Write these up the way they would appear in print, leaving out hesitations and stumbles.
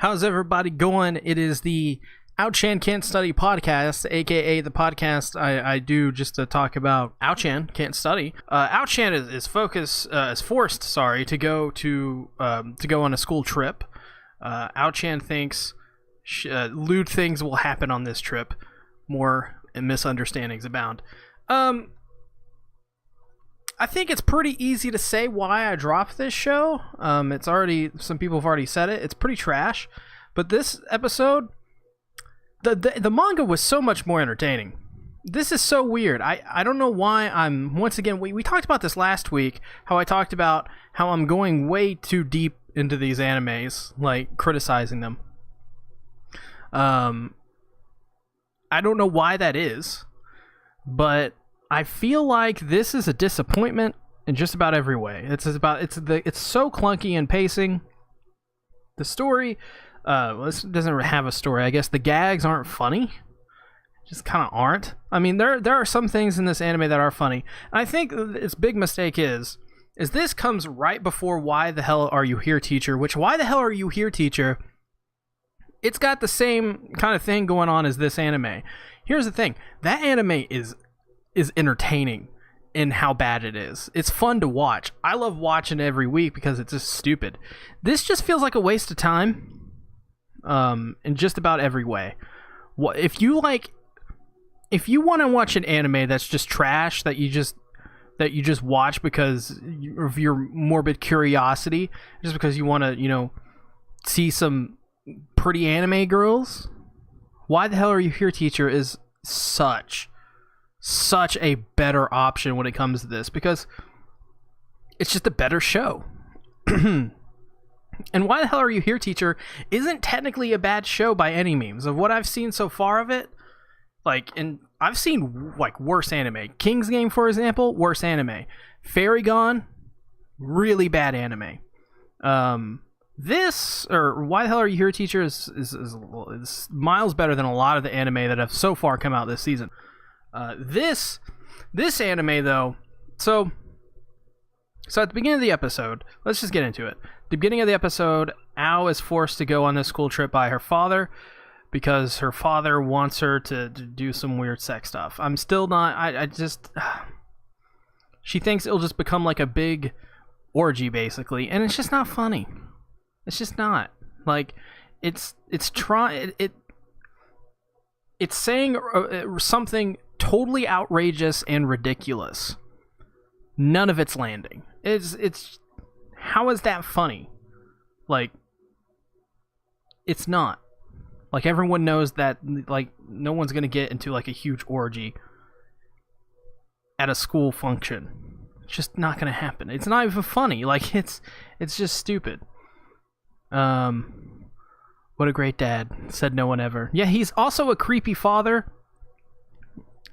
How's everybody going? It is the Outchan Can't Study podcast, aka the podcast I do just to talk about Outchan Can't Study. Outchan is forced to go on a school trip. Outchan thinks lewd things will happen on this trip. More misunderstandings abound. I think it's pretty easy to say why I dropped this show. Some people have already said it. It's pretty trash. But this episode, the manga was so much more entertaining. This is so weird. I don't know why once again, we talked about this last week, how I talked about how I'm going way too deep into these animes, like criticizing them. I don't know why that is, but I feel like this is a disappointment in just about every way. It's so clunky in pacing. The story, this doesn't have a story. I guess the gags aren't funny. Just kind of aren't. I mean, there are some things in this anime that are funny. And I think its big mistake is this comes right before Why the Hell Are You Here, Teacher? Which, Why the Hell Are You Here, Teacher? It's got the same kind of thing going on as this anime. Here's the thing. That anime is entertaining in how bad it is. It's fun to watch. I love watching it every week because it's just stupid. This just feels like a waste of time in just about every way. If you want to watch an anime that's just trash that you just watch because of your morbid curiosity, just because you want to, see some pretty anime girls, Why the Hell Are You Here, Teacher is such a better option when it comes to this, because it's just a better show. And Why the Hell Are You Here, Teacher isn't technically a bad show by any means. Of what I've seen so far of it, I've seen worse anime. King's Game, for example, worse anime. Fairy Gone, really bad anime. This, or Why the Hell Are You Here, Teacher, is miles better than a lot of the anime that have so far come out this season. This anime, though, so at the beginning of the episode, let's just get into it. The beginning of the episode, Ao is forced to go on this school trip by her father because her father wants her to do some weird sex stuff. I'm still not, she thinks it'll just become like a big orgy, basically, and it's just not funny. It's just not. It's saying something totally outrageous and ridiculous. None of it's landing. It's how is that funny? It's not. Everyone knows that no one's gonna get into a huge orgy at a school function. It's just not gonna happen. It's not even funny. It's just stupid. What a great dad, said no one ever. Yeah, he's also a creepy father.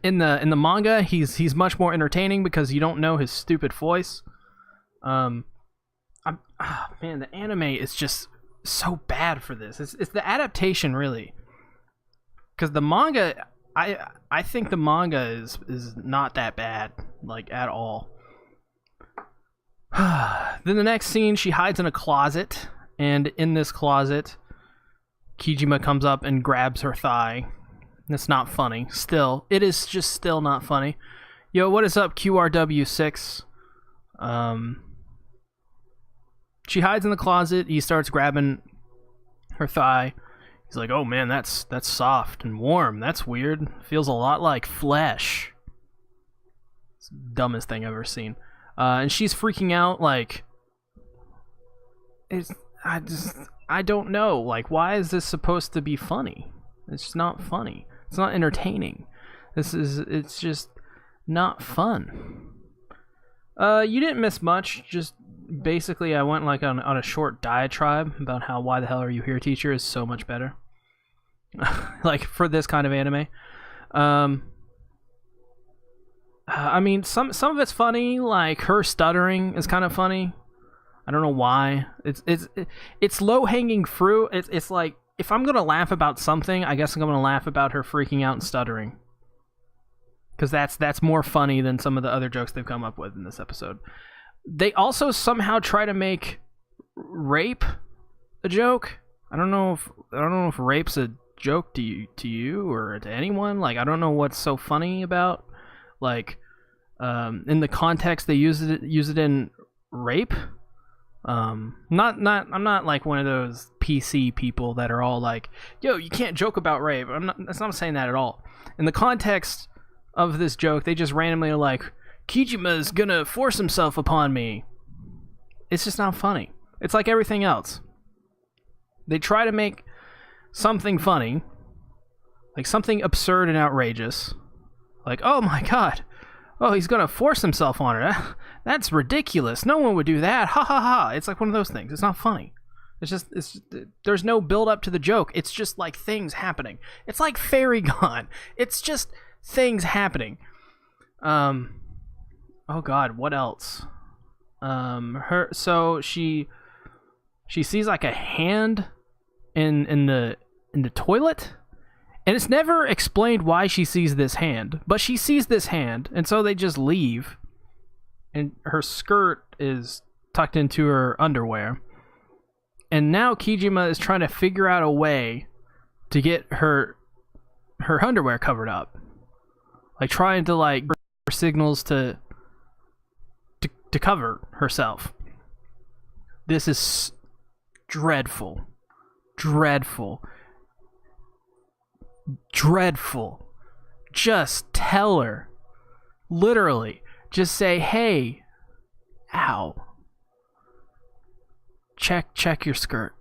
In the manga, he's much more entertaining because you don't know his stupid voice. Man, the anime is just so bad for this. It's the adaptation, really. Because the manga, I think the manga is not that bad, at all. Then the next scene, she hides in a closet, and in this closet, Kijima comes up and grabs her thigh. It's not funny. Still, it is just still not funny. Yo, what is up, QRW6? She hides in the closet. He starts grabbing her thigh. He's like, "Oh man, that's soft and warm. That's weird. Feels a lot like flesh." It's the dumbest thing I've ever seen. And she's freaking out. I don't know. Why is this supposed to be funny? It's not funny. It's not entertaining. It's just not fun. You didn't miss much. Just basically, I went on a short diatribe about how Why the Hell Are You Here, Teacher is so much better. For this kind of anime. I mean, some of it's funny. Her stuttering is kind of funny. I don't know why. It's low hanging fruit. It's like, if I'm gonna laugh about something, I guess I'm gonna laugh about her freaking out and stuttering, because that's more funny than some of the other jokes they've come up with in this episode. They also somehow try to make rape a joke, I don't know if rape's a joke to you or to anyone. Like, I don't know what's so funny about, like, in the context they use it in rape. I'm not like one of those PC people that are all like, yo, you can't joke about rape. That's not saying that at all. In the context of this joke, they just randomly are like, Kijima's gonna force himself upon me. It's just not funny. It's like everything else. They try to make something funny, like something absurd and outrageous. Like, oh my god, oh, he's gonna force himself on her. That's ridiculous. No one would do that. Ha ha ha. It's like one of those things. It's not funny. There's no build up to the joke. It's just like things happening. It's like Fairy Gone. It's just things happening. Oh god, what else? She sees like a hand in the toilet, and it's never explained why she sees this hand, but she sees this hand, and so they just leave, and her skirt is tucked into her underwear, and now Kijima is trying to figure out a way to get her underwear covered up, like trying to like signals to cover herself. This is dreadful. Just tell her, literally, just say, hey, ow, check your skirt.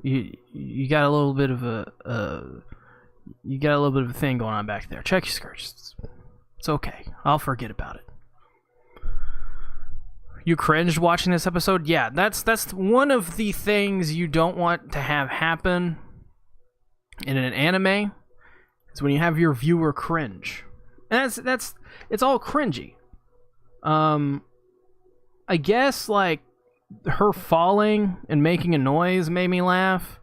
You got a little bit of a thing going on back there. Check your skirt. It's okay. I'll forget about it. You cringed watching this episode? Yeah, that's one of the things you don't want to have happen in an anime, is when you have your viewer cringe. And it's all cringy. I guess like her falling and making a noise made me laugh,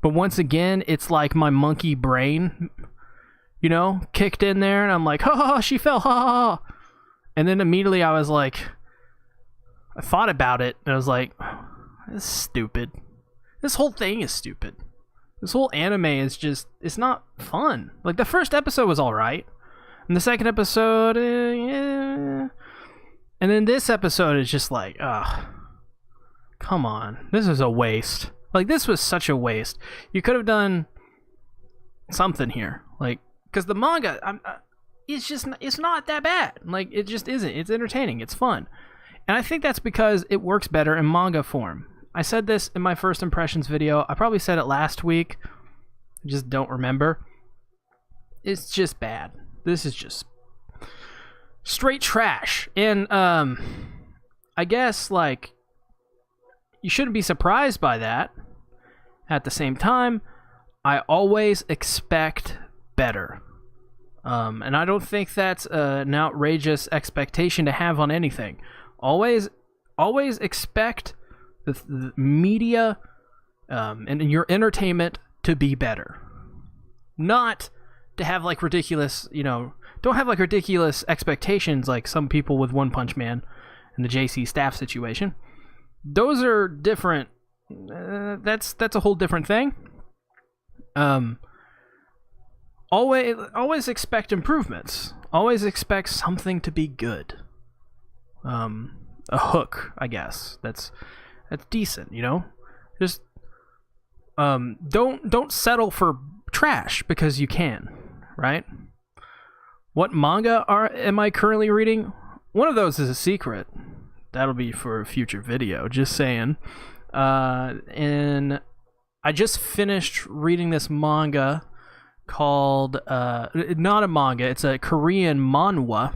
but once again, it's like my monkey brain, kicked in there, and I'm like, ha ha ha, she fell, ha ha ha. And then immediately I was like, I thought about it, and I was like, this is stupid. This whole thing is stupid. This whole anime is just, it's not fun. Like, the first episode was alright, and the second episode, yeah. And then this episode is just like, come on. This is a waste. Like, this was such a waste. You could have done something here. Like, because the manga, it's not that bad. Like, it just isn't. It's entertaining. It's fun. And I think that's because it works better in manga form. I said this in my first impressions video. I probably said it last week. I just don't remember. It's just bad. This is just straight trash. And I guess, like, you shouldn't be surprised by that. At the same time, I always expect better. And I don't think that's an outrageous expectation to have on anything. Always expect the media and your entertainment to be better. Not to have like ridiculous, don't have like ridiculous expectations like some people with One Punch Man and the JC Staff situation. Those are different. That's a whole different thing. Always expect improvements. Always expect something to be good. A hook, I guess. That's decent, Just don't settle for trash because you can, right? What manga am I currently reading? One of those is a secret. That'll be for a future video, just saying. And I just finished reading this manga called not a manga, it's a Korean manhwa,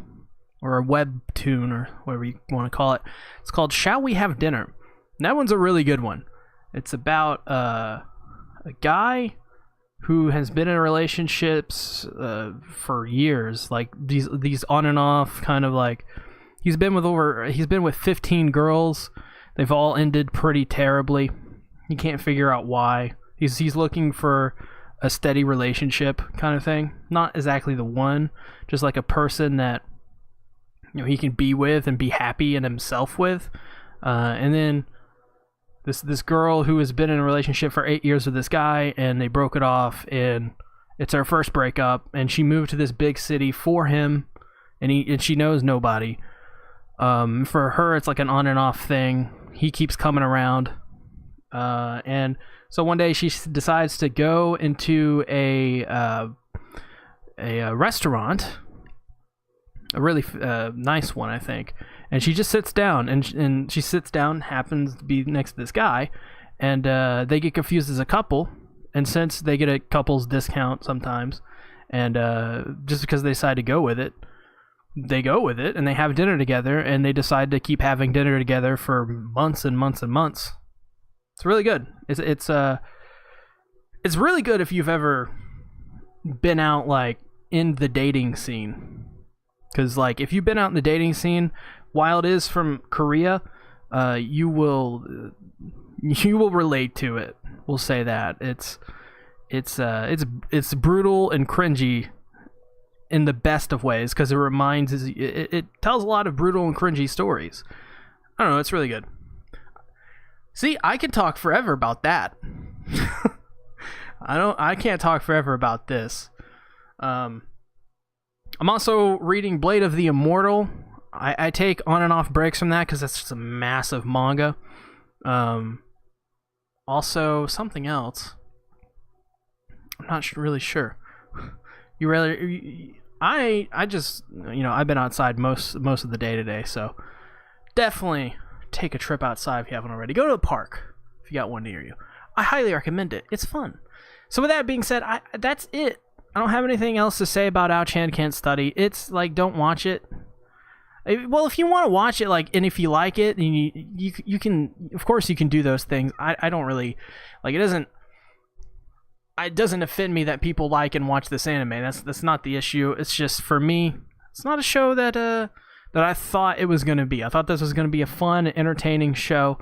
or a webtoon, or whatever you want to call it. It's called Shall We Have Dinner? And that one's a really good one. It's about a guy who has been in relationships for years, like these on and off kind of like, he's been with 15 girls. They've all ended pretty terribly. He can't figure out why. He's looking for a steady relationship kind of thing. Not exactly the one, just like a person that he can be with and be happy in himself with. And then this girl who has been in a relationship for 8 years with this guy, and they broke it off, and it's her first breakup, and she moved to this big city for him, and she knows nobody. For her, it's like an on and off thing. He keeps coming around, and so one day she decides to go into a restaurant, a really nice one, I think. And she just sits down, and she sits down, happens to be next to this guy, and they get confused as a couple. And since they get a couple's discount sometimes, and just because they decide to go with it, they go with it, and they have dinner together, and they decide to keep having dinner together for months and months and months. It's really good. It's really good if you've ever been out like in the dating scene, because like if you've been out in the dating scene, while it is from Korea, you will relate to it. We'll say that it's brutal and cringy in the best of ways, because it tells a lot of brutal and cringy stories. I don't know, it's really good. See, I can talk forever about that. I can't talk forever about this. I'm also reading Blade of the Immortal. I take on and off breaks from that because that's just a massive manga. Also, something else. I'm not really sure. I just, I've been outside most of the day today, so definitely take a trip outside if you haven't already. Go to the park if you got one near you. I highly recommend it. It's fun. So with that being said, that's it. I don't have anything else to say about Ao-chan Can't Study. It's like, don't watch it. Well, if you want to watch it, like, and if you like it, you can, of course, you can do those things. I don't really, like, it doesn't offend me that people like and watch this anime. That's not the issue. It's just, for me, it's not a show that I thought it was going to be. I thought this was going to be a fun, entertaining show.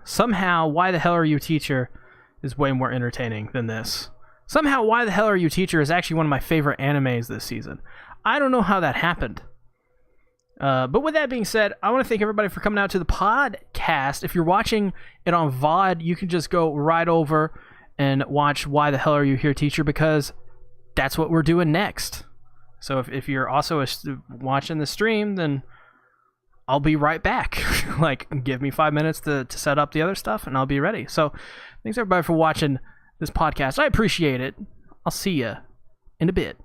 Somehow, Why the Hell Are You, Teacher is way more entertaining than this. Somehow, Why the Hell Are You, Teacher is actually one of my favorite animes this season. I don't know how that happened. But with that being said, I want to thank everybody for coming out to the podcast. If you're watching it on VOD, you can just go right over and watch Why the Hell Are You Here, Teacher, because that's what we're doing next. So if you're also watching the stream, then I'll be right back. Like, give me 5 minutes to set up the other stuff, and I'll be ready. So thanks everybody for watching this podcast. I appreciate it. I'll see you in a bit.